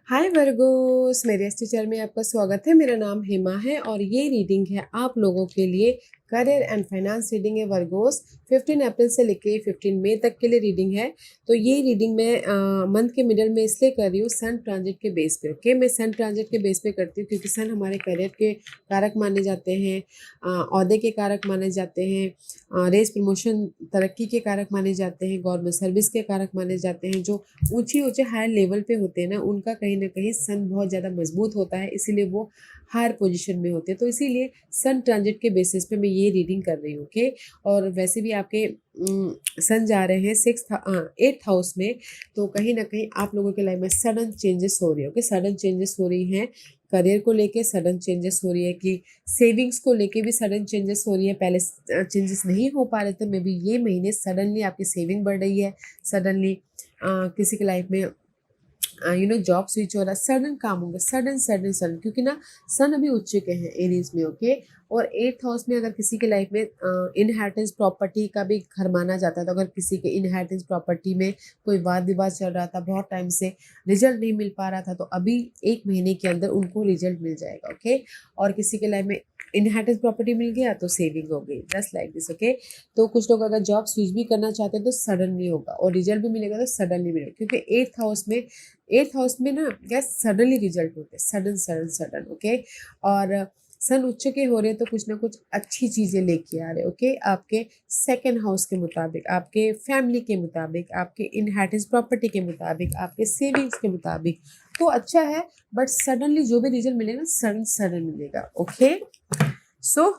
हाय Virgo's, मेरे इस teacher में आपका स्वागत है। मेरा नाम हेमा है और ये रीडिंग है आप लोगों के लिए। करियर एंड फाइनेंस रीडिंग है वर्गोस। 15 अप्रैल से लेके 15 मई तक के लिए रीडिंग है। तो ये रीडिंग मैं मंथ के मिडल में इसलिए कर रही हूँ सन ट्रांजिट के बेस पे। ओके, मैं सन ट्रांजिट के बेस पे करती हूँ क्योंकि सन हमारे करियर के कारक माने जाते हैं, ओहदे के कारक माने जाते हैं, रेस प्रमोशन तरक्की के कारक माने जाते हैं, गवर्नमेंट सर्विस के कारक माने जाते हैं। जो ऊंचे ऊंचे हायर लेवल पे होते हैं ना, उनका कहीं ना कहीं सन बहुत ज़्यादा मजबूत होता है, इसीलिए वो हायर पोजीशन में होते हैं। तो इसीलिए सन ट्रांजिट के बेसिस पे मैं ये रीडिंग कर रही हूँ। ओके, और वैसे भी आपके सन जा रहे हैं 8th हाउस में, तो कहीं ना कहीं आप लोगों के लाइफ में सडन चेंजेस हो रही है। ओके, सडन चेंजेस हो रही हैं, करियर को लेके सडन चेंजेस हो रही है, कि सेविंग्स को लेके भी सडन चेंजेस हो रही है। पहले चेंजेस नहीं हो पा रहे थे, मे बी ये महीने सडनली आपकी सेविंग बढ़ रही है। सडनली किसी की लाइफ में जॉब स्विच हो रहा है, सडन काम होगा, सडन सडन सडन, क्योंकि ना सन अभी उच्च चुके हैं एरीज में। ओके, और 8th हाउस में अगर किसी के लाइफ में इनहेरिटेंस प्रॉपर्टी का भी घर माना जाता है, तो अगर किसी के इनहेरिटेंस प्रॉपर्टी में कोई वाद विवाद चल रहा था, बहुत टाइम से रिजल्ट नहीं मिल पा रहा था, तो अभी 1 महीने के अंदर उनको रिजल्ट मिल जाएगा। ओके, और किसी के लाइफ में इनहेरिटेंस प्रॉपर्टी मिल गया तो सेविंग हो गई, जस्ट लाइक दिस। ओके, तो कुछ लोग अगर जॉब स्विच भी करना चाहते हैं तो सडनली होगा, और रिजल्ट भी मिलेगा तो सडनली मिलेगा, क्योंकि 8th हाउस में ना क्या सडनली रिजल्ट होते हैं, सडन सडन सडन। ओके, और सन उच्च के हो रहे हैं तो कुछ ना कुछ अच्छी चीजें लेके आ रहे हैं। ओके, आपके सेकंड हाउस के मुताबिक, आपके फैमिली के मुताबिक, आपके इनहेरिटेंस प्रॉपर्टी के मुताबिक, आपके सेविंग्स के मुताबिक, तो अच्छा है। बट सडनली जो भी रिजल्ट मिलेगा सडन सडन मिलेगा। ओके, सो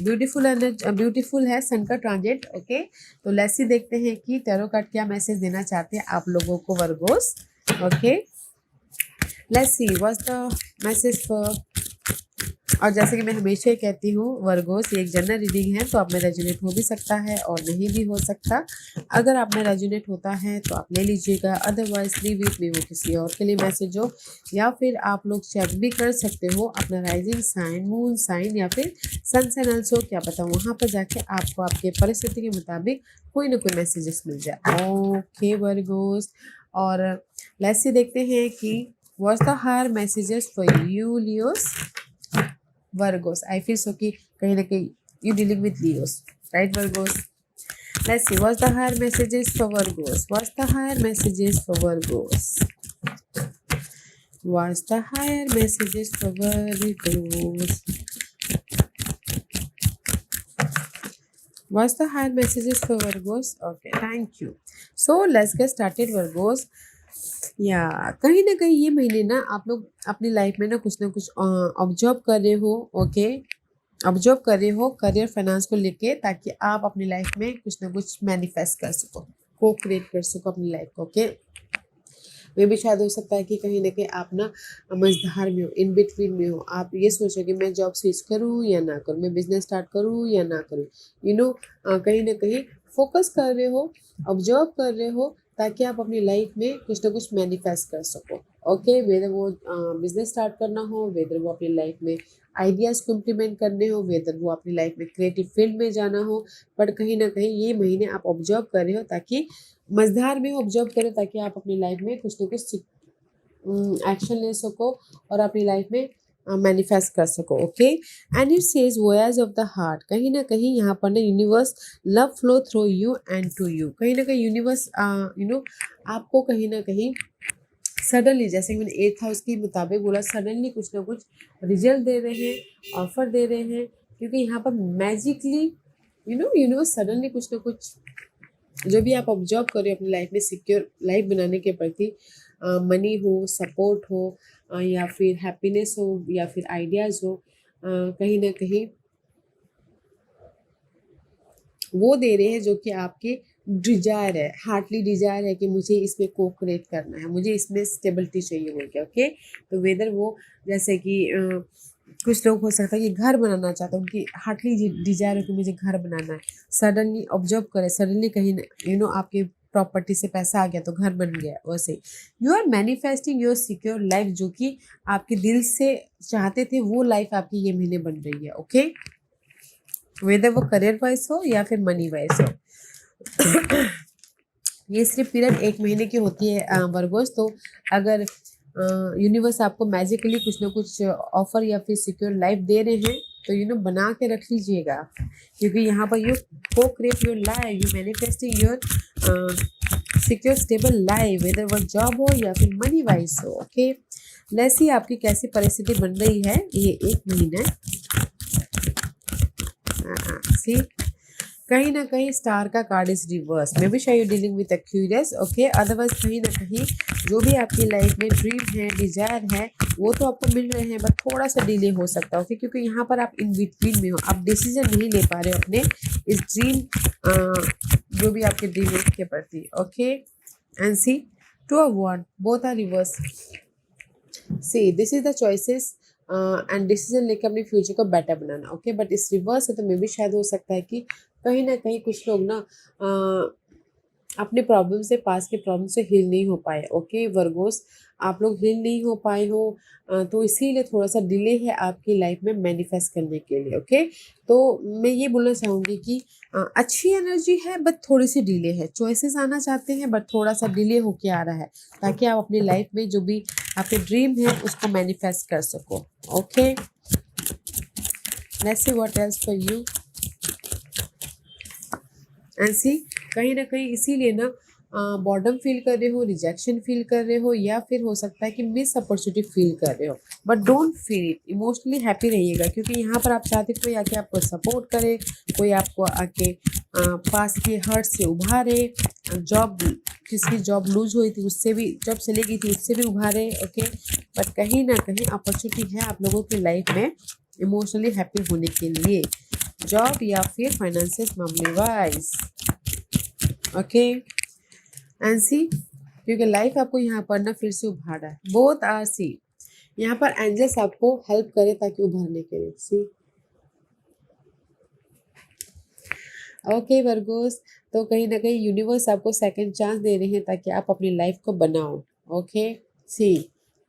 ब्यूटीफुल है सन का ट्रांजिट। ओके, तो लेट्स सी देखते हैं कि टैरो कार्ड क्या मैसेज देना चाहते हैं आप लोगों को Virgo's. Okay, let's see what's the message for. और जैसे कि मैं हमेशा ही कहती हूँ वर्गोस, ये एक जनरल रीडिंग है, तो आप में रेजोनेट हो भी सकता है और नहीं भी हो सकता। अगर आप में रेजोनेट होता है तो आप ले लीजिएगा, अदरवाइज लीव इट में, वो किसी और के लिए मैसेज हो। या फिर आप लोग चेक भी कर सकते हो अपना राइजिंग साइन, मून साइन या फिर सन साइन ऑल्सो, क्या पता वहाँ पर जाके आपको आपके परिस्थिति के मुताबिक कोई ना कोई मैसेजेस मिल जाए। ओके वर्गोस, और लेट्स सी देखते हैं कि what's the higher messages for you Leos Virgos. I feel so कि कहीं ना कहीं you dealing with Leos, right Virgos? Let's see what's the higher messages for Virgos. What's the higher messages for Virgos? What's the higher messages for Virgos? What's the higher messages for Virgos? Okay, thank you. So let's get started Virgos. या कहीं ना कहीं ये महीने ना आप लोग अपनी लाइफ में ना कुछ ऑब्जर्व कर रहे हो। ओके, ऑब्जर्व कर रहे हो करियर फाइनेंस को लेके, ताकि आप अपनी लाइफ में कुछ ना कुछ मैनिफेस्ट कर सको, को क्रिएट कर सको अपनी लाइफ को। ओके, वे भी शायद हो सकता है कि कहीं ना कहीं आप ना मझधार में हो, इन बिटवीन में हो। आप ये सोचो कि मैं जॉब स्विच करूँ या ना करूँ, मैं बिजनेस स्टार्ट करूँ या ना करूँ। कहीं ना कहीं फोकस कर रहे हो, ऑब्जर्व कर रहे हो, ताकि आप अपनी लाइफ में कुछ ना कुछ मैनिफेस्ट कर सको। ओके, वेदर वो बिजनेस स्टार्ट करना हो, वेदर वो अपनी लाइफ में आइडियाज को इम्प्लीमेंट करने हो, वेदर वो अपनी लाइफ में क्रिएटिव फील्ड में जाना हो, बट कहीं ना कहीं ये महीने आप ऑब्जर्व कर रहे हो, ताकि मझधार में ऑब्जर्व करो, ताकि आप अपनी लाइफ में कुछ ना कुछ एक्शन ले सको और अपनी लाइफ में मैनिफेस्ट कर सको। Okay, and it says voice of the heart, कहीं ना कहीं यहाँ पर ना universe love flow through you and to you, कहीं ना कहीं यूनिवर्स आपको कहीं ना कहीं सडनली, जैसे कि मैंने 8th हाउस के मुताबिक बोला, सडनली कुछ ना कुछ रिजल्ट दे रहे हैं, ऑफर दे रहे हैं, क्योंकि यहाँ पर मैजिकली यूनिवर्स सडनली कुछ ना कुछ, जो भी आप ऑब्जर्व करें अपनी लाइफ में सिक्योर लाइफ बनाने के प्रति, मनी हो, सपोर्ट हो, या फिर हैप्पीनेस हो, या फिर आइडियाज़ हो, कहीं ना कहीं वो दे रहे हैं जो कि आपके डिजायर है, हार्टली डिजायर है कि मुझे इसमें को क्रिएट करना है, मुझे इसमें स्टेबिलिटी चाहिए बोल के। ओके, तो वेदर वो जैसे कि कुछ लोग हो सकता है कि घर बनाना चाहते हैं, उनकी हार्टली डिजायर है कि मुझे घर बनाना है। सडनली ऑब्जर्व करें, सडनली कहीं आपके प्रॉपर्टी से पैसा आ गया तो घर बन गया। वैसे you are manifesting your secure life, जो कि आपके दिल से चाहते थे वो लाइफ आपकी ये महीने बन रही है। ओके, वेदर वो करियर वाइज हो या फिर मनी वाइज हो। ये सिर्फ पीरियड 1 महीने की होती है वर्गोस, तो अगर यूनिवर्स आपको मैजिकली कुछ ना कुछ ऑफर या फिर सिक्योर लाइफ दे रहे हैं, तो बना के रख लीजिएगा, क्योंकि यहाँ पर यू को create your life, you manifesting your secure stable life, whether वो जॉब हो या फिर मनी वाइज हो। ओके, लेट्स सी आपकी कैसी परिस्थिति बन रही है ये एक महीना। सी, कहीं ना कहीं स्टार का card is reverse, may be शायद dealing with Aquarius. Okay, otherwise कहीं ना कहीं जो भी आपकी लाइफ में ड्रीम है, डिजायर है, वो तो आपको मिल रहे हैं, बट थोड़ा सा डिले हो सकता है। ओके, क्योंकि यहाँ पर आप इन बिटवीन में हो, आप डिसीजन नहीं ले पा रहे हो अपने इस ड्रीम, जो भी आपके ड्रीम है उसके प्रति। Okay, and see two of wand, both are reverse. See, this is the choices and decision लेकर अपने फ्यूचर को बेटर बनाना। ओके, बट इस रिवर्स है तो मे भी शायद हो सकता है कि कहीं ना कहीं कुछ लोग ना अपने प्रॉब्लम से, पास के प्रॉब्लम से हील नहीं हो पाए। ओके वर्गोस, आप लोग हील नहीं हो पाए हो, तो इसीलिए थोड़ा सा डिले है आपकी लाइफ में मैनिफेस्ट करने के लिए। ओके, तो मैं ये बोलना चाहूँगी कि अच्छी एनर्जी है बट थोड़ी सी डिले है, चॉइसेस आना चाहते हैं बट थोड़ा सा डिले होके आ रहा है, ताकि आप अपनी लाइफ में जो भी आपके ड्रीम है उसको मैनिफेस्ट कर सको। Okay, let's see what else for you and see, कहीं ना कहीं इसीलिए ना बॉर्डम फील कर रहे हो, रिजेक्शन फील कर रहे हो, या फिर हो सकता है कि मिस अपॉर्चुनिटी फील कर रहे हो, but don't feel it, emotionally happy रहिएगा, क्योंकि यहाँ पर आप चाहते कोई आके आपको सपोर्ट करे, कोई आपको आके पास के हर्ट से उभारे, जॉब, किसकी जॉब लूज हुई थी उससे भी, जॉब चली गई थी उससे भी उभारे। ओके, बट कहीं ना कहीं अपॉर्चुनिटी है आप लोगों की लाइफ में इमोशनली हैप्पी होने के लिए, जॉब या फिर फाइनेंशियल मामले वाइज। ओके, एंड सी, क्योंकि लाइफ आपको यहाँ पर ना फिर से उभार रहा है, बोथ आर सी, यहाँ पर एंजल्स आपको हेल्प करे ताकि उभरने के लिए। सी, ओके वर्गोस, तो कहीं ना कहीं यूनिवर्स आपको सेकंड चांस दे रहे हैं ताकि आप अपनी लाइफ को बनाओ। ओके, सी,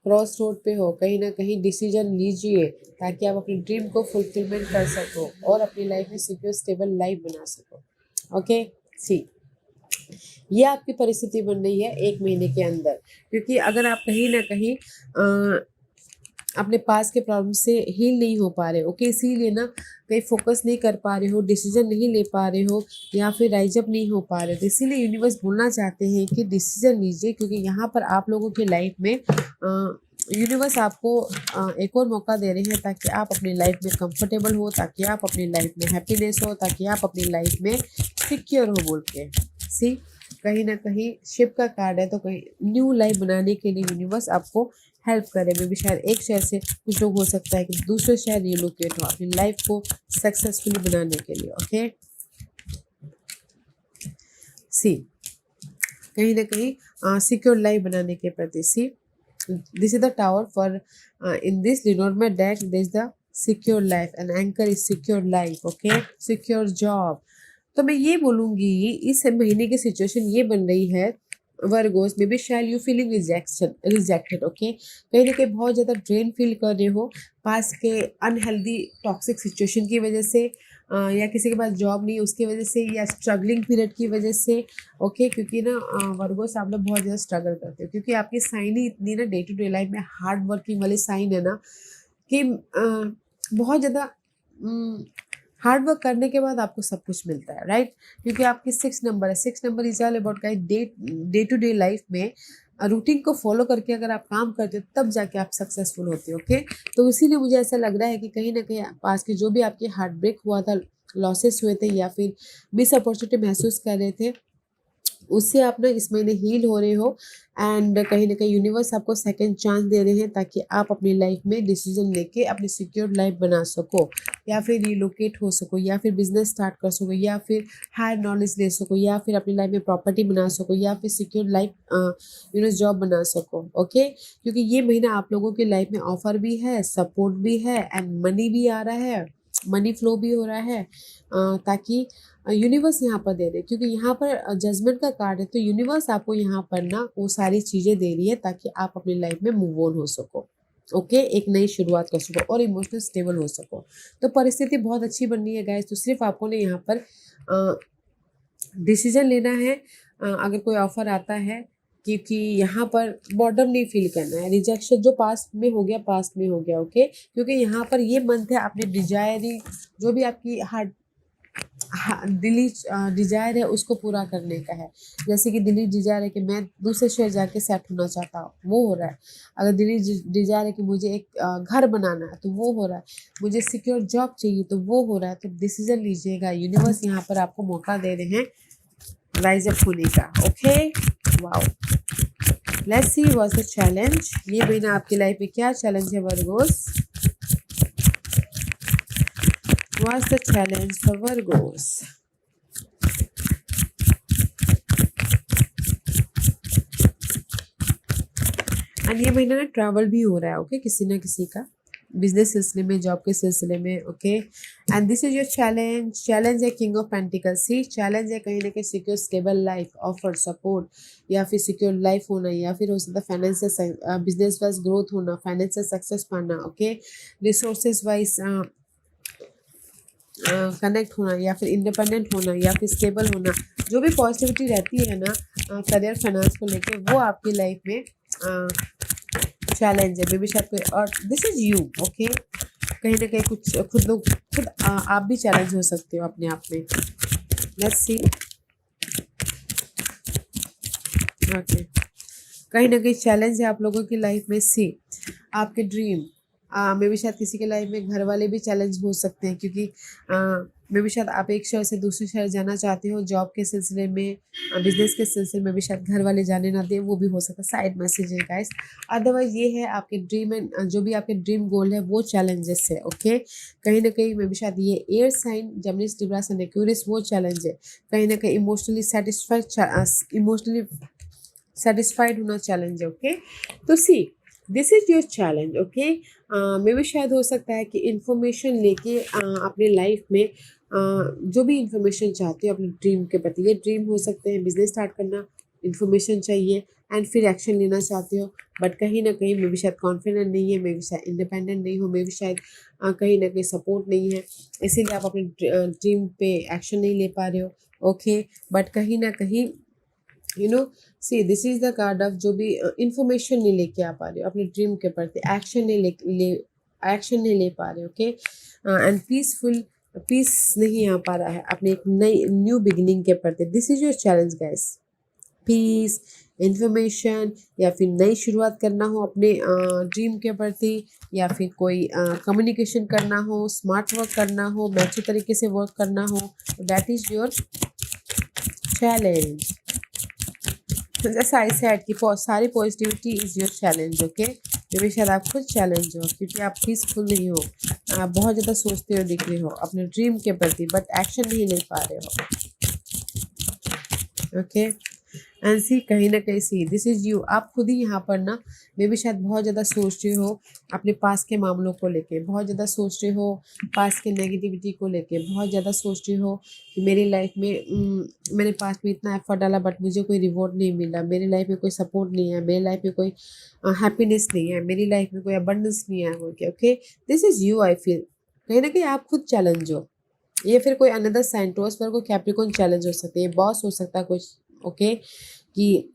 क्रॉस रोड पे हो, कहीं ना कहीं डिसीजन लीजिए ताकि आप अपनी ड्रीम को फुलफिलमेंट कर सको और अपनी लाइफ में सिक्योर स्टेबल लाइफ बना सको। ओके, सी, ये आपकी परिस्थिति बन रही है एक महीने के अंदर, क्योंकि अगर आप कहीं ना कहीं अपने पास के प्रॉब्लम से हील नहीं हो पा रहे हो, ओके, इसीलिए ना कहीं फोकस नहीं कर पा रहे हो, डिसीजन नहीं ले पा रहे हो, या फिर राइज अप नहीं हो पा रहे हो, तो इसीलिए यूनिवर्स बोलना चाहते हैं कि डिसीजन लीजिए, क्योंकि यहाँ पर आप लोगों की लाइफ में यूनिवर्स आपको एक और मौका दे रहे हैं ताकि आप अपनी लाइफ में कंफर्टेबल हो, ताकि आप अपनी लाइफ में हैप्पीनेस हो, ताकि आप अपनी लाइफ में सिक्योर हो बोल के। सी, कहीं ना कहीं शिप का कार्ड है, तो कहीं न्यू लाइफ बनाने के लिए यूनिवर्स आपको हेल्प करे। मे भी शायद एक शहर से कुछ लोग हो सकता है कि दूसरे शहर रिलोकेट हो अपनी लाइफ को सक्सेसफुली बनाने के लिए। ओके, सी, कहीं ना कहीं सिक्योर लाइफ बनाने के प्रति। See, this is the tower for in this Lenormand deck, this the secure life and anchor is secure life. Okay, secure job. तो मैं ये बोलूँगी इस महीने की सिचुएशन ये बन रही है वर्गोस, मे बी शायद यू फीलिंग रिजेक्टेड। ओके, कहीं ना कहीं बहुत ज़्यादा ड्रेन फील कर रहे हो पास के अनहेल्दी टॉक्सिक सिचुएशन की वजह से, या किसी के पास जॉब नहीं उसकी वजह से, या स्ट्रगलिंग पीरियड की वजह से। ओके, क्योंकि ना वर्गोस आप लोग बहुत ज़्यादा स्ट्रगल करते हो, क्योंकि आपकी साइन ही इतनी ना डे टू डे लाइफ में हार्ड वर्किंग वाली साइन है ना, कि बहुत ज़्यादा हार्ड वर्क करने के बाद आपको सब कुछ मिलता है, राइट, क्योंकि आपकी 6 नंबर है। 6 नंबर is all about guys day to day life में रूटीन को फॉलो करके अगर आप काम करते हो तब जाके आप सक्सेसफुल होते हो। ओके, तो इसीलिए मुझे ऐसा लग रहा है कि कहीं ना कहीं पास के जो भी आपके हार्ट ब्रेक हुआ था, लॉसेस हुए थे, या फिर मिस अपॉर्चुनिटी महसूस कर रहे थे, उससे आप ना इस महीने हील हो रहे हो, एंड कहीं ना कहीं यूनिवर्स आपको सेकंड चांस दे रहे हैं ताकि आप अपनी लाइफ में डिसीजन लेके अपनी सिक्योर लाइफ बना सको, या फिर रिलोकेट हो सको, या फिर बिजनेस स्टार्ट कर सको, या फिर हायर नॉलेज ले सको, या फिर अपनी लाइफ में प्रॉपर्टी बना सको, या फिर सिक्योर लाइफ जॉब बना सको। ओके, क्योंकि ये महीना आप लोगों की लाइफ में ऑफर भी है, सपोर्ट भी है, एंड मनी भी आ रहा है, मनी फ्लो भी हो रहा है, ताकि यूनिवर्स यहाँ पर दे रहे, क्योंकि यहाँ पर जजमेंट का कार्ड है, तो यूनिवर्स आपको यहाँ पर ना वो सारी चीज़ें दे रही है ताकि आप अपनी लाइफ में मूव ऑन हो सको। ओके, एक नई शुरुआत कर सको और इमोशनल स्टेबल हो सको। तो परिस्थिति बहुत अच्छी बननी है गाइस, तो सिर्फ आपको ने यहाँ पर डिसीजन लेना है। अगर कोई ऑफर आता है क्योंकि यहाँ पर बॉर्डम नहीं फील करना है। रिजेक्शन जो पास्ट में हो गया पास्ट में हो गया, ओके। क्योंकि यहाँ पर ये मंथ है आपने डिजायरिंग, जो भी आपकी हार्ट दिली डिजायर है उसको पूरा करने का है। जैसे कि दिली डिजायर है कि मैं दूसरे शहर जाके सेट होना चाहता हूँ, वो हो रहा है। अगर दिली डिजायर है कि मुझे एक घर बनाना है, तो वो हो रहा है। मुझे सिक्योर जॉब चाहिए, तो वो हो रहा है। तो डिसीजन लीजिएगा, यूनिवर्स यहाँ पर आपको मौका दे रहे हैं राइज अप होने का, okay. Wow, let's see what's the challenge. ये महीना आपकी लाइफ में क्या चैलेंज है Virgo's? What's the challenge for Virgos? And ये महीना ना ट्रैवल भी हो रहा है, ओके, किसी ना किसी का बिजनेस सिलसिले में, जॉब के सिलसिले में, okay. And this is your challenge. Challenge है king of pentacles. See challenge है कहीं ना कहीं secure stable life, offer support, या फिर सिक्योर लाइफ होना, या फिर हो सकता है फाइनेंशियल बिजनेस वाइज ग्रोथ होना, फाइनेंशियल सक्सेस पाना, ओके। रिसोर्सेज वाइज कनेक्ट होना, या फिर इंडिपेंडेंट होना, या फिर स्टेबल होना। जो भी पॉजिटिविटी रहती है ना करियर फाइनेंस को लेके, वो आपकी लाइफ में चैलेंज है बेबी शायद कोई। और दिस इज यू, ओके। कहीं ना कहीं कुछ खुद आप भी चैलेंज हो सकते हो अपने आप में। Let's see, okay. कहीं ना कहीं चैलेंज है आप लोगों की लाइफ में। सी आपके ड्रीम मे भी शायद किसी के लाइफ में घर वाले भी चैलेंज हो सकते हैं, क्योंकि मे भी शायद आप एक शहर से दूसरे शहर जाना चाहते हो जॉब के सिलसिले में, बिजनेस के सिलसिले में भी शायद घर वाले जाने ना दें, वो भी हो सकता है। साइड मैसेज है गाइस। अदरवाइज ये है आपके ड्रीम एंड जो भी आपके ड्रीम गोल है वो चैलेंजेस है, ओके। कहीं ना कहीं मे भी शायद ये air sign Gemini Libra sun Aquarius वो चैलेंज है। कहीं ना कहीं इमोशनली सेटिस्फाइड होना चैलेंज है, ओके। तो see this is your challenge, okay. May be शायद हो सकता है कि इंफॉर्मेशन लेके अपने लाइफ में जो भी इंफॉर्मेशन चाहते हो अपने ड्रीम के प्रति, ये ड्रीम हो सकते हैं बिजनेस स्टार्ट करना, इंफॉर्मेशन चाहिए एंड फिर एक्शन लेना चाहते हो, बट कहीं ना कहीं मे भी शायद कॉन्फिडेंट नहीं है, मे भी शायद इंडिपेंडेंट नहीं हो, मे भी शायद कहीं ना कहीं सपोर्ट नहीं है, इसीलिए आप अपने ड्रीम पे एक्शन नहीं ले पा रहे हो, ओके। बट कहीं ना कहीं सी this is the card of जो भी इंफॉर्मेशन नहीं लेके आ पा रहे हो अपने ड्रीम के प्रति, एक्शन नहीं ले पा रहे, ओके। एंड पीस नहीं आ पा रहा है अपने एक नई न्यू बिगिनिंग के प्रति। This is your challenge guys. Peace, information, या फिर नई शुरुआत करना हो अपने ड्रीम के प्रति, या फिर कोई कम्युनिकेशन करना हो, स्मार्ट वर्क करना हो, मैच्योर तरीके से वर्क करना हो, दैट इज योर चैलेंज। जैसा आई सेड कि सारी positivity is your challenge, okay. May be शायद आप खुद चैलेंज हो, क्योंकि आप पीसफुल नहीं हो, आप बहुत ज़्यादा सोचते हो दिख रहे हो अपने ड्रीम के प्रति, बट एक्शन नहीं ले पा रहे हो, ओके। एंड सी कहीं ना कहीं सी दिस इज यू। आप खुद ही यहाँ पर ना मे भी शायद बहुत ज़्यादा सोच रहे हो अपने पास के मामलों को लेके, बहुत ज़्यादा सोच रहे हो पास के नेगेटिविटी को लेके, बहुत ज़्यादा सोच रहे हो कि मेरी लाइफ में मैंने पास में इतना एफर्ट डाला बट मुझे कोई रिवॉर्ड नहीं मिला, मेरी लाइफ में कोई सपोर्ट नहीं है, मेरी लाइफ में कोई हैप्पीनेस नहीं है, मेरी लाइफ में कोई अबंडेंस नहीं है, okay. This is you. I feel कहीं ना कहीं आप खुद चैलेंज हो, ये फिर कोई अनदर साइंटोस पर कोई कैप्रिकॉन चैलेंज हो सकते हैं, बॉस हो सकता है कुछ, ओके, कि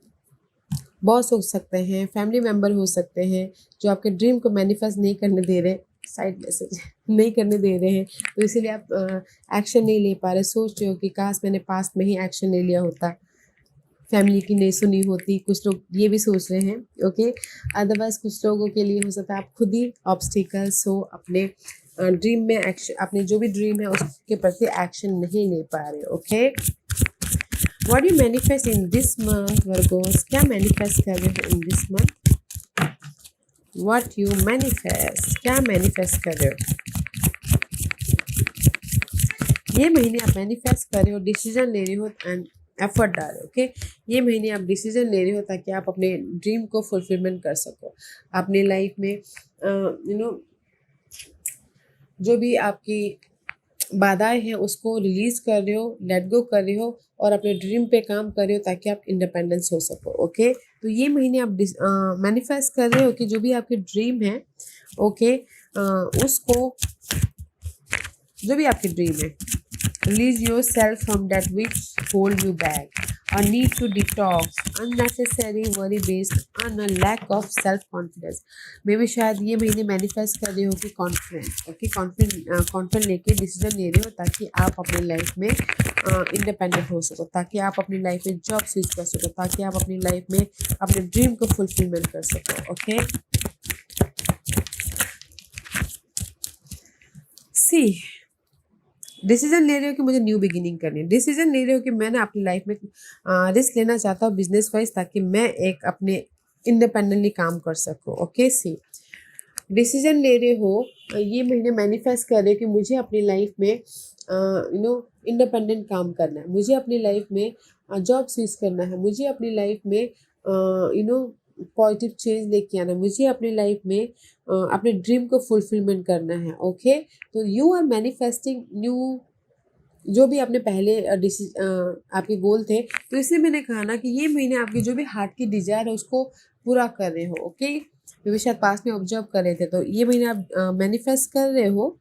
बॉस हो सकते हैं, फैमिली मेम्बर हो सकते हैं जो आपके ड्रीम को मैनिफेस्ट नहीं करने दे रहे, साइड मैसेज नहीं करने दे रहे हैं, तो इसीलिए आप एक्शन नहीं ले पा रहे। सोच रहे हो कि काश मैंने पास्ट में ही एक्शन ले लिया होता, फैमिली की नहीं सुनी होती, कुछ लोग ये भी सोच रहे हैं, ओके। अदरवाइज कुछ लोगों के लिए हो सकता है आप खुद ही ऑब्स्टिकल्स हो अपने ड्रीम में, एक्शन अपने जो भी ड्रीम है उसके प्रति एक्शन नहीं ले पा रहे, okay. What do you manifest in this month, Virgos? क्या manifest कर रहे हो in this month? What you manifest? क्या manifest कर रहे हो? ये महीने आप manifest कर रहे हो, डिसीजन ले रहे हो एंड एफर्ट डाल रहे हो, ओके। ये महीने आप डिसीजन ले रहे हो ताकि आप अपने ड्रीम को फुलफिलमेंट कर सको अपनी लाइफ में। जो भी आपकी बाधाएं हैं उसको रिलीज कर रहे हो, लेट गो कर रहे हो और अपने ड्रीम पे काम कर रहे हो ताकि आप इंडिपेंडेंस हो सको, ओके। तो ये महीने आप मैनिफेस्ट कर रहे हो कि जो भी आपकी ड्रीम है, ओके, उसको जो भी आपकी ड्रीम है, release your self from that which hold you back. a need to detox, unnecessary worry based on a lack of self confidence. May be शायद ये महीने मैनिफेस्ट कर रहे हो कि कॉन्फिडेंट, ओके, कॉन्फिडेंट लेके डिसीजन ले रहे हो ताकि आप अपनी लाइफ में इंडिपेंडेंट हो सको, ताकि आप अपनी लाइफ में जॉब स्विच कर सको, ताकि आप अपनी लाइफ में अपने ड्रीम को फुलफिलमेंट कर सको, ओके। सी, डिसीजन ले रहे हो कि मुझे न्यू बिगिनिंग करनी है, डिसीजन ले रहे हो कि मैं ना अपनी लाइफ में रिस्क लेना चाहता हूँ बिजनेस वाइज, ताकि मैं एक अपने इंडिपेंडेंटली काम कर सकूँ, ओके। सी, डिसीजन ले रहे हो, ये महीने मैनिफेस्ट कर रहे हो कि मुझे अपनी लाइफ में इंडिपेंडेंट काम करना है, मुझे अपनी लाइफ में जॉब स्विच करना है, मुझे अपनी लाइफ में पॉजिटिव चेंज लेके आना, मुझे अपनी लाइफ में अपने ड्रीम को फुलफिलमेंट करना है, ओके। तो यू आर मैनिफेस्टिंग न्यू, जो भी आपने पहले आपके गोल थे, तो इसलिए मैंने कहा ना कि ये महीने आपकी जो भी हार्ट की डिजायर है उसको पूरा कर रहे हो, ओके। क्योंकि शायद पास में ऑब्जर्व कर रहे थे, तो ये महीने आप मैनिफेस्ट कर रहे हो।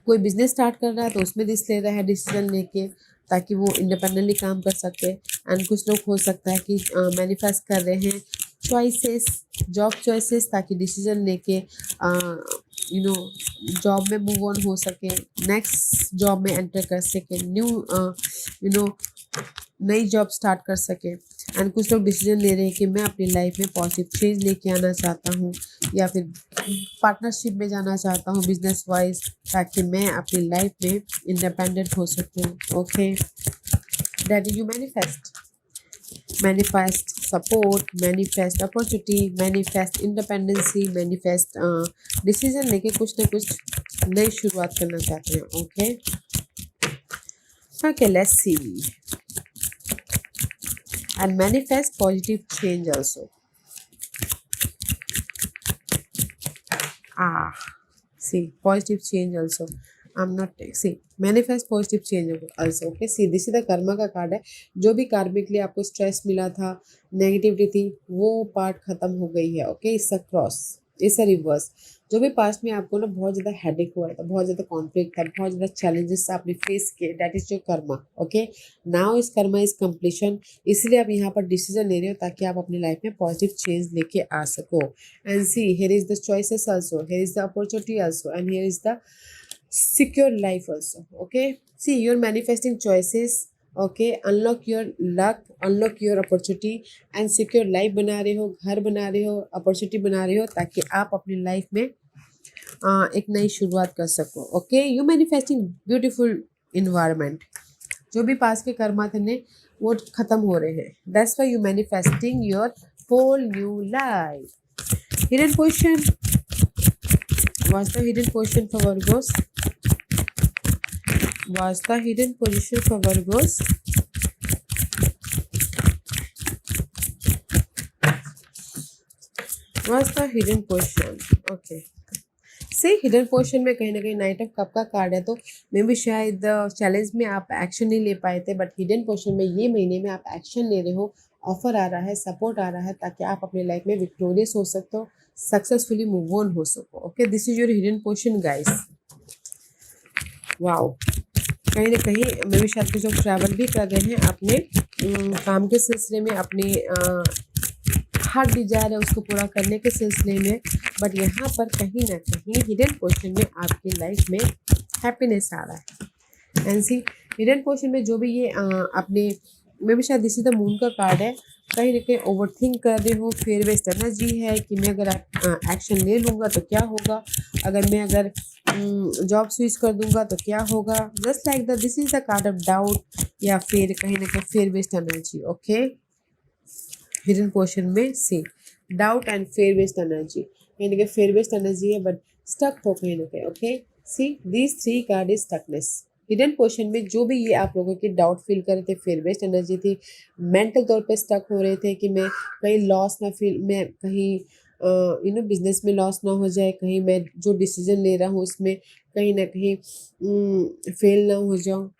कोई बिजनेस स्टार्ट कर रहा है तो उसमें रिस्क ले रहा है डिसीजन लेके, ताकि वो इंडिपेंडेंटली काम कर सके। एंड कुछ लोग हो सकता है कि मैनिफेस्ट कर रहे हैं चॉइसेस, जॉब चॉइसेस, ताकि डिसीजन लेके जॉब में मूव ऑन हो सके, नेक्स्ट जॉब में एंटर कर सके, न्यू नई जॉब स्टार्ट कर सके। एंड कुछ लोग डिसीजन ले रहे हैं कि मैं अपनी लाइफ में पॉजिटिव चेंज लेके आना चाहता हूँ, या फिर पार्टनरशिप में जाना चाहता हूँ बिजनेस वाइज, ताकि मैं अपनी लाइफ में इंडिपेंडेंट हो सकूँ, okay. That you manifest support, manifest opportunity, manifest independency, manifest decision लेके कुछ ना कुछ नई शुरुआत करना चाहते हैं, okay. Okay, let's C, and manifest positive change also. See, positive change also. I'm not, see, manifest positive change also, okay. See, this is the karma का कार्ड है। जो भी कार्मिकली आपको स्ट्रेस मिला था, नेगेटिविटी थी, वो पार्ट खत्म हो गई है, ओके। इसका क्रॉस, इसका रिवर्स। जो भी पास्ट में आपको ना बहुत ज़्यादा हेडेक हुआ था, बहुत ज़्यादा कॉन्फ्लिक्ट था, बहुत ज़्यादा चैलेंजेस आपने फेस किए, that is your Karma, okay. Now इस कर्मा इज कंप्लीशन, इसलिए आप यहाँ पर डिसीजन ले रहे हो ताकि आप अपनी लाइफ में पॉजिटिव चेंज लेके आ सको। And see, here is the choices also, here is the opportunity also, and here is the secure life also, okay. See, you are manifesting choices, okay. Unlock your luck, unlock your opportunity and secure life बना रहे हो, घर बना रहे हो, opportunity बना रहे हो, ताकि आप अपनी लाइफ में एक नई शुरुआत कर सको, okay. You manifesting beautiful environment, जो भी पास के कर्मा थे वो खत्म हो रहे हैं, that's why you manifesting your whole new life. Hidden position, what's the hidden position for Virgos, what's the hidden position for Virgos. What's the hidden position, okay. से हिडन पोर्शन में कहीं ना कहीं नाइट ऑफ कप का card है, तो मे be शायद challenge में आप एक्शन नहीं ले पाए थे, बट हिडन पोर्शन में ये महीने में आप एक्शन ले रहे हो, ऑफर आ रहा है, सपोर्ट आ रहा है, ताकि आप अपनी लाइफ में विक्टोरियस हो सकते हो, सक्सेसफुली मूव ऑन हो सको, okay. This is your hidden portion guys. Wow, कहीं ना कहीं मे भी शायद कुछ लोग ट्रैवल भी कर रहे हैं अपने काम के सिलसिले में, अपने हर डिजायर है उसको पूरा करने के सिलसिले में, बट यहाँ पर कहीं ना कहीं हिडन पोर्शन में आपकी लाइफ में हैप्पीनेस आ रहा है। एंड सी, हिडन पोर्शन में जो भी ये अपने में भी शायद इसी द मून का कार्ड है, कहीं ना कहीं ओवर थिंक कर रहे हो, फेयर वेस्ट एनर्जी है कि मैं अगर एक्शन ले लूँगा तो क्या होगा, अगर जॉब स्विच कर दूंगा तो क्या होगा, just like the this is the card of doubt, या फिर कहीं ना कहीं fear based energy, okay. Hidden portion में see, doubt and fear based energy, कहीं ना कहीं फेयर बेस्ड एनर्जी है, बट स्टक हो कहीं ना कहीं, okay. See, these three card is stuckness. Hidden portion में जो भी ये आप लोगों की डाउट फील कर रहे थे, फेयर बेस्ड एनर्जी थी, मेंटल तौर पे स्टक हो रहे थे कि मैं कहीं लॉस ना फील, मैं कहीं बिजनेस में लॉस ना हो जाए, कहीं मैं जो डिसीजन ले रहा हूँ उसमें कहीं ना कहीं फेल ना हो जाऊँ।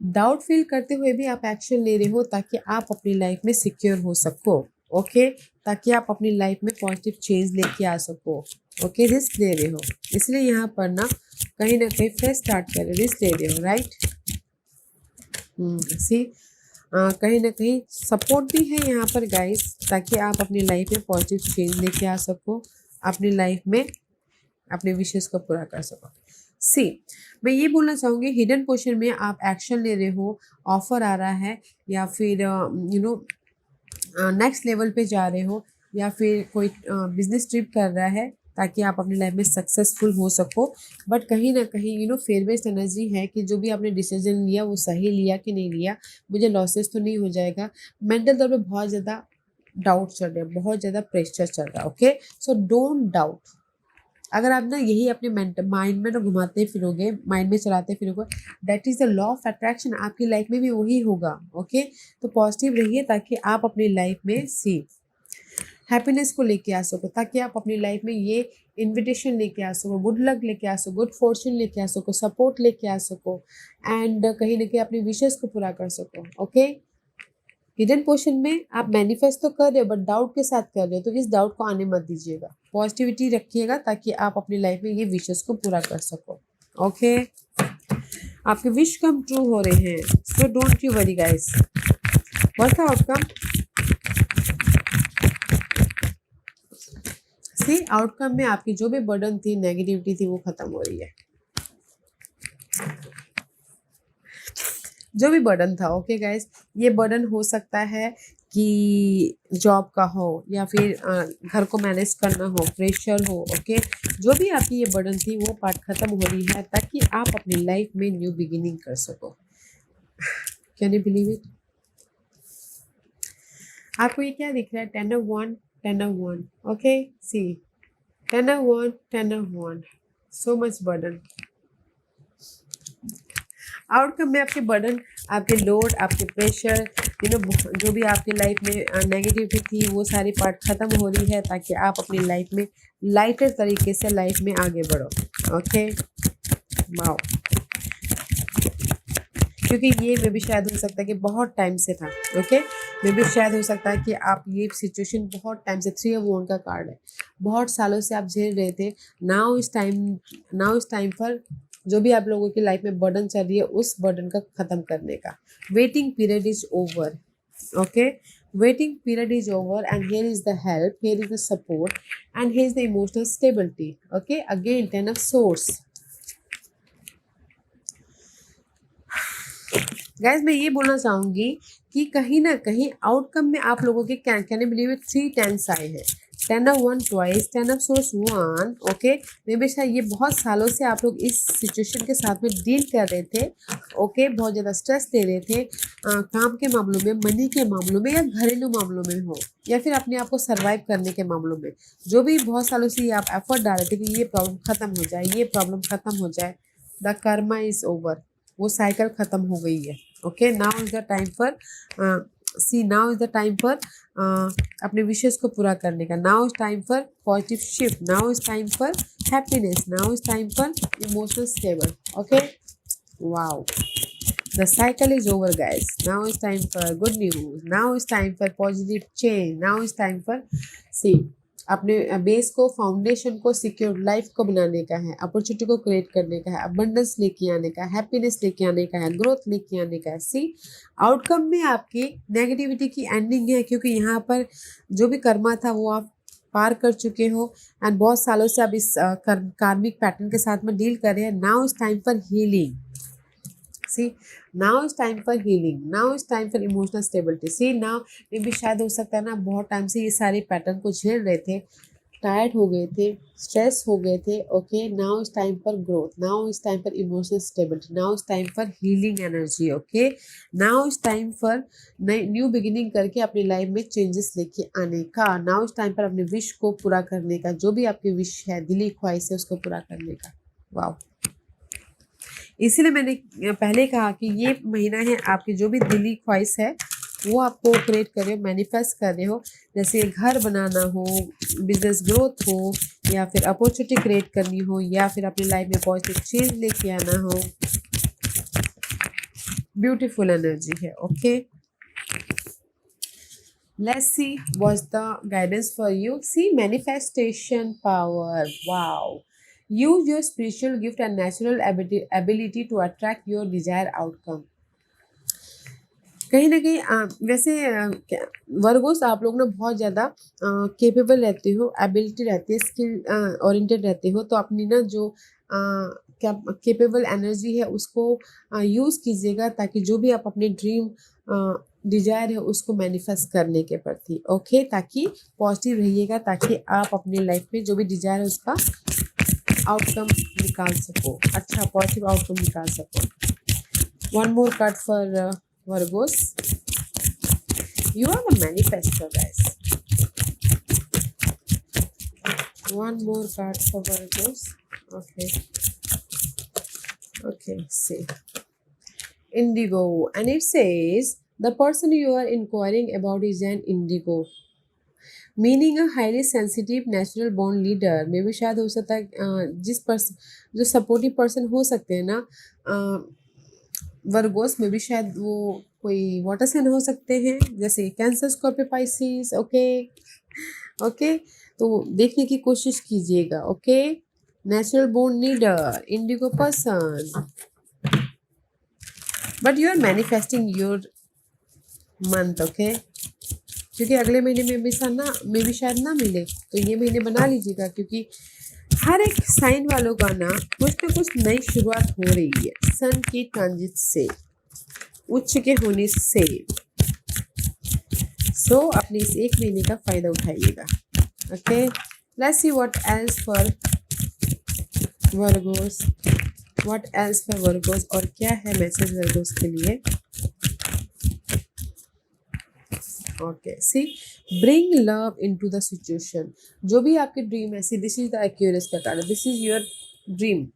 डाउट फील करते हुए भी आप एक्शन ले रहे हो ताकि आप अपनी लाइफ में सिक्योर हो सको, ओके, ताकि आप अपनी लाइफ में पॉजिटिव चेंज लेके आ सको, ओके। रिस्क ले रहे हो, इसलिए यहाँ पर ना कहीं फ्रेश स्टार्ट कर रहे हो, रिस्क ले रहे हो, राइट। सी कहीं ना कहीं सपोर्ट भी है यहाँ पर गाइस, ताकि आप अपनी लाइफ में पॉजिटिव चेंज लेके आ सको, अपनी लाइफ में अपने विशेष को पूरा कर सको। सी, मैं ये बोलना चाहूँगी हिडन पोर्शन में आप एक्शन ले रहे हो, ऑफर आ रहा है, या फिर नेक्स्ट लेवल पे जा रहे हो, या फिर कोई बिजनेस ट्रिप कर रहा है ताकि आप अपनी लाइफ में सक्सेसफुल हो सको। बट कहीं ना कहीं फेयर बेस्ड एनर्जी है कि जो भी आपने डिसीजन लिया वो सही लिया कि नहीं लिया, मुझे लॉसेस तो नहीं हो जाएगा। मेंटल तौर पे बहुत ज़्यादा डाउट चल रहा है, बहुत ज़्यादा प्रेशर चल रहा है। Okay, so don't doubt. अगर आप ना यही अपने माइंड में ना घुमाते फिरोगे, माइंड में चलाते फिरोगे, that is the law of attraction, आपकी लाइफ में भी वही होगा। ओके, तो पॉजिटिव रहिए ताकि आप अपनी लाइफ में हैप्पीनेस को लेके आ सको, ताकि आप अपनी लाइफ में ये इनविटेशन लेके आ सको, गुड लक लेके आ सको, गुड फॉर्चून लेके आ सको, सपोर्ट लेके आ सको, एंड कहीं ना कहीं अपनी विशेष को पूरा कर सको। ओके, हिडन पोर्शन में आप मैनिफेस्ट तो कर रहे हो बट डाउट के साथ कर रहे हो, तो इस डाउट को आने मत दीजिएगा, पॉजिटिविटी रखिएगा ताकि आप अपनी लाइफ में ये विशेष को पूरा कर सको। ओके, आपके विश कम ट्रू हो रहे हैं, so don't you worry guys. What's the outcome? See, outcome में आपकी जो भी बर्डन थी, नेगेटिविटी थी, वो खत्म हो रही है, जो भी बर्डन था। ओके गाइस, ये बर्डन हो सकता है कि जॉब का हो, या फिर घर को मैनेज करना हो, प्रेशर हो। ओके, जो भी आपकी ये बर्डन थी वो पार्ट खत्म हो रही है ताकि आप अपनी लाइफ में न्यू बिगिनिंग कर सको। Can you believe it? आपको ये क्या दिख रहा है? 10 of 1, 10 of 1। Okay, see, 10 of 1, 10 of 1, so much burden. Outcome में आपके बर्डन, आपके लोड, आपके प्रेशर, जो भी आपकी लाइफ में नेगेटिविटी थी वो सारी पार्ट खत्म हो रही है ताकि आप अपनी लाइफ में लाइटर तरीके से लाइफ में आगे बढ़ो। ओके, वाओ, क्योंकि ये मे भी शायद हो सकता है कि बहुत टाइम से था। ओके, मे भी शायद हो सकता है कि आप ये सिचुएशन बहुत टाइम से, 3 of 1 का कार्ड है, बहुत सालों से आप झेल रहे थे। नाउ इस टाइम पर जो भी आप लोगों की लाइफ में बर्डन चल रही है उस बर्डन का खत्म करने का। Waiting period is over. Okay, waiting period is over and here is the help, here is the support, and here is the emotional stability. Okay, again 10 of swords। Guys, मैं ये बोलना चाहूँगी कि कहीं ना कहीं आउटकम में आप लोगों के कैन बिलीव 3 10s आए हैं। 10 of 1 twice, 10 of swords 1। Okay, may be शायद ये बहुत सालों से आप लोग इस सिचुएशन के साथ में डील कर रहे थे। ओके, बहुत ज़्यादा स्ट्रेस ले रहे थे, काम के मामलों में, मनी के मामलों में, या घरेलू मामलों में हो, या फिर अपने आप को सर्वाइव करने के मामलों में। जो भी बहुत सालों से ये आप एफर्ट डाल रहे थे कि ये प्रॉब्लम खत्म हो जाए, ये प्रॉब्लम खत्म हो जाए, द कर्मा इज ओवर, वो साइकिल खत्म हो गई है। Okay, now is the time for now is the time for अपने विशेष को पूरा करने का। Now is time for positive shift, now is time for happiness, now is time for emotional stable. Okay, wow, the cycle is over guys, now it's time for good news, now it's time for positive change, now it's time for see, अपने base को, foundation को, secure life को बनाने का है, opportunity को create करने का है, अबंडेंस लेके आने का है, हैप्पीनेस लेके आने का है, ग्रोथ लेके आने का है। सी, आउटकम में आपकी नेगेटिविटी की एंडिंग है, क्योंकि यहाँ पर जो भी कर्मा था वो आप पार कर चुके हो, एंड बहुत सालों से आप इस कार्मिक पैटर्न के साथ में डील कर रहे हैं। Now is time for healing. See, now is time for healing, now is time for emotional stability। See, now may be शायद हो सकता है ना, बहुत टाइम से ये सारे पैटर्न को झेल रहे थे, टायर्ड हो गए थे, स्ट्रेस हो गए थे। Okay, now is time for growth, now is time for emotional stability, now is time for healing energy. Okay, now is time for new beginning करके अपनी लाइफ में चेंजेस लेके आने का। नाउ इज टाइम पर अपने विश को पूरा करने का, जो भी आपकी विश है, दिली ख्वाहिश है, उसको पूरा करने का। वाह, इसीलिए मैंने पहले कहा कि ये महीना है आपकी जो भी दिली ख्वाहिश है वो आपको क्रिएट कर रहे हो, मैनिफेस्ट कर रहे हो। जैसे घर बनाना हो, बिजनेस ग्रोथ हो, या फिर अपॉर्चुनिटी क्रिएट करनी हो, या फिर अपनी लाइफ में पॉजिटिव चेंज लेके आना हो। ब्यूटीफुल एनर्जी है। Okay, let's see what's the guidance for you. See, manifestation power. Wow, use your spiritual gift and natural ability to attract your desired outcome। कहीं ना कहीं वैसे वर्गोस आप लोग ना बहुत ज़्यादा केपेबल रहते हो, एबिलिटी रहती है, स्किल ओरिएंटेड रहते हो, तो अपनी ना जो क्या केपेबल एनर्जी है उसको यूज़ कीजिएगा, ताकि जो भी आप अपने ड्रीम डिजायर है उसको मैनिफेस्ट करने के प्रति, ओके, ताकि पॉजिटिव रहिएगा, ताकि आप अपने लाइफ में जो भी डिजायर है उसका आउटकम निकाल सको, अच्छा पॉजिटिव आउटकम निकाल सको। One more card for Virgos. You are the manifestor, guys. One more card for Virgos. Okay. Okay, see. Indigo. And it says the person you are inquiring about is an indigo. Meaning a highly sensitive natural born leader. May be शायद हो सकता है जिस person जो supportive person हो सकते हैं ना वर्गोस में भी, शायद वो कोई वाटर साइन हो सकते हैं, जैसे Cancer, Scorpio, Pisces, okay okay. तो देखने की कोशिश कीजिएगा, okay. Natural born leader, indigo person, but you are manifesting your month, okay, क्योंकि अगले महीने में भी शायद ना मिले, तो ये महीने बना लीजिएगा, क्योंकि हर एक साइन वालों का ना कुछ नई शुरुआत हो रही है सन की ट्रांजिट से, उच्च के होने से। सो अपने इस एक महीने का फायदा उठाइएगा, okay. Let's see what else for Virgos, what else for Virgos, और क्या है मैसेज वर्गोस के लिए। Okay, see bring love into the situation. जो भी आपकी ड्रीम है, see this is the Aquarius का card, this is your dream.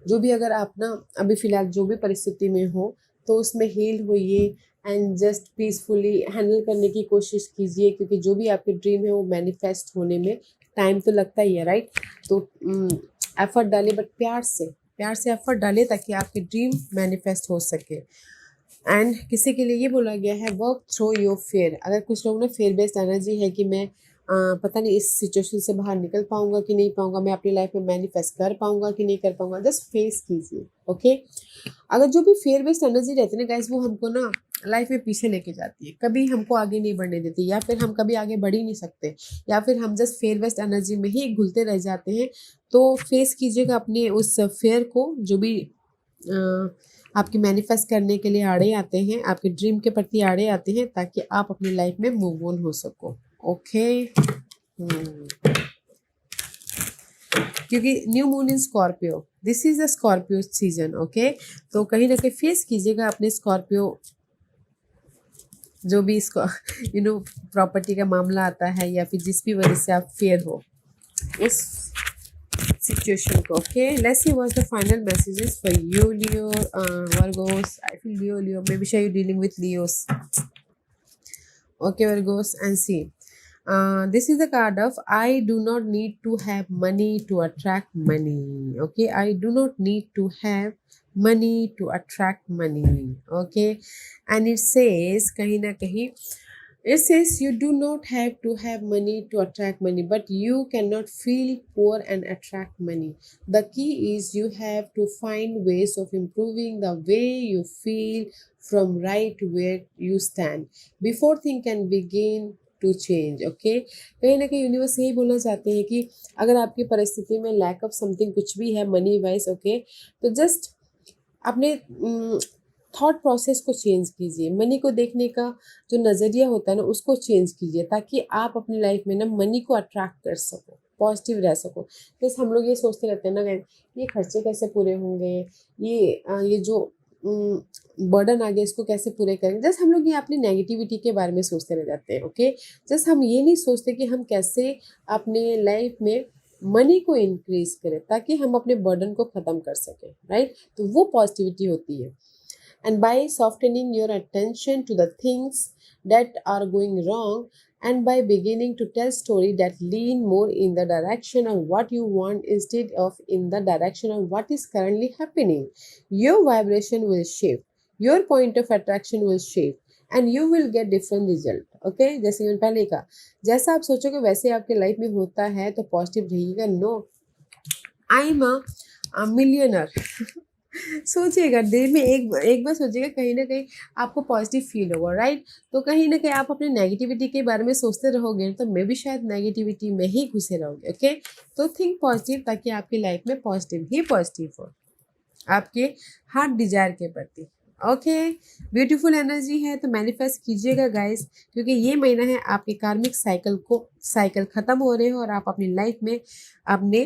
जो भी अगर आप ना अभी फिलहाल जो भी परिस्थिति में हो, तो उसमें हील होइए एंड जस्ट पीसफुली हैंडल करने की कोशिश कीजिए, क्योंकि जो भी आपकी ड्रीम है वो मैनिफेस्ट होने में टाइम तो लगता ही है, राइट। तो एफर्ट डालिए, बट प्यार से एफर्ट डालिए, ताकि आपकी ड्रीम मैनिफेस्ट हो सके। एंड किसी के लिए ये बोला गया है वर्क थ्रू योर फेयर। अगर कुछ लोग ना फेयर बेस्ड एनर्जी है कि मैं पता नहीं इस सिचुएशन से बाहर निकल पाऊंगा कि नहीं पाऊंगा, मैं अपनी लाइफ में मैनिफेस्ट कर पाऊंगा कि नहीं कर पाऊंगा, जस्ट फेस कीजिए, ओके। अगर जो भी फेयर बेस्ड एनर्जी रहती है ना गाइस, वो हमको ना लाइफ में पीछे लेके जाती है, कभी हमको आगे नहीं बढ़ने देती, या फिर हम कभी आगे बढ़ ही नहीं सकते, या फिर हम जस्ट फेयर बेस्ड एनर्जी में ही घुलते रह जाते हैं। तो फेस कीजिएगा अपने उस फेयर को, जो भी आपकी मैनिफेस्ट करने के लिए आड़े आते हैं, आपके ड्रीम के प्रति आड़े आते हैं, ताकि आप अपनी लाइफ में मूव ऑन हो सको, ओके। क्योंकि new moon in Scorpio, this is the Scorpio season, okay. तो कहीं ना कहीं फेस कीजिएगा अपने स्कॉर्पियो, जो भी इसको प्रॉपर्टी का मामला आता है, या फिर जिस भी वजह से आप फेयर हो उस सिचुएशन को, okay. Let's see what's the final messages for you Leo Virgos. I feel Leo may be शायद you dealing with Leos, okay Virgos, and see this is the card of I do not need to have money to attract money, okay, I do not need to have money to attract money, okay। and it says kahin na kahin, it says you do not have to have money to attract money, but you cannot feel poor and attract money. The key is you have to find ways of improving the way you feel from right where you stand before things can begin to change, okay। कहीं ना कहीं universe यही बोलना चाहते हैं कि अगर आपकी परिस्थिति में लैक ऑफ समथिंग कुछ भी है मनी वाइज, ओके, तो जस्ट अपने थॉट प्रोसेस को चेंज कीजिए, मनी को देखने का जो नज़रिया होता है ना उसको चेंज कीजिए, ताकि आप अपनी लाइफ में ना मनी को अट्रैक्ट कर सको, पॉजिटिव रह सको। जैसे हम लोग ये सोचते रहते हैं ना ये खर्चे कैसे पूरे होंगे, ये जो बर्डन आ गया इसको कैसे पूरे करेंगे, जस्ट हम लोग ये अपनी नेगेटिविटी के बारे में सोचते रह जाते हैं, ओके। जस्ट हम ये नहीं सोचते कि हम कैसे अपने लाइफ में मनी को इंक्रीज करें, ताकि हम अपने बर्डन को ख़त्म कर सकें, राइट। तो वो पॉजिटिविटी होती है। And by softening your attention to the things that are going wrong, and by beginning to tell stories that lean more in the direction of what you want instead of in the direction of what is currently happening, your vibration will shift, your point of attraction will shift, and you will get different result, okay। जैसे मैंने पहले कहा, जैसा आप सोचोगे वैसे आपके life में होता है, तो पॉजिटिव रहिएगा। No, I am a millionaire सोचिएगा, दिन में एक एक बार सोचिएगा, कहीं न कहीं आपको पॉज़िटिव फ़ील होगा, राइट? तो कहीं न कहीं आप अपनी नेगेटिविटी के बारे में सोचते रहोगे, तो मे बी शायद नेगेटिविटी में ही घुसे रहोगे, ओके? तो थिंक पॉज़िटिव, ताकि आपकी लाइफ़ में पॉज़िटिव ही पॉज़िटिव हो, आपके हार्ट डिज़ायर के प्रति, ओके? ब्यूटीफुल एनर्जी है, तो मैनिफेस्ट कीजिएगा गाइज़, क्योंकि ये महीना है आपके कार्मिक साइकिल ख़त्म हो रहे हो और आप अपनी लाइफ़ में अपने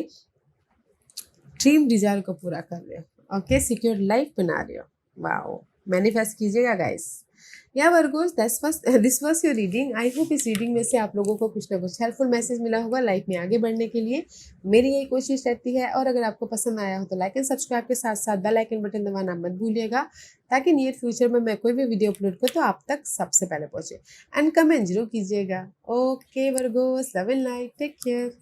ड्रीम डिज़ायर को पूरा कर रहे हो, ओके? सिक्योर लाइफ बना रहे हो, वाओ! मैनिफेस्ट कीजिएगा गाइस। या Virgo's, this was your reading. I hope इस रीडिंग में से आप लोगों को कुछ ना कुछ हेल्पफुल मैसेज मिला होगा लाइफ में आगे बढ़ने के लिए। मेरी यही कोशिश रहती है, और अगर आपको पसंद आया हो तो लाइक एंड सब्सक्राइब के साथ साथ बेल आइकन बटन दबाना मत भूलिएगा, ताकि नियर फ्यूचर में मैं कोई भी वीडियो अपलोड करूँ तो आप तक सबसे पहले पहुंचे। एंड कमेंट जरूर कीजिएगा। Okay Virgos, love and light, take care.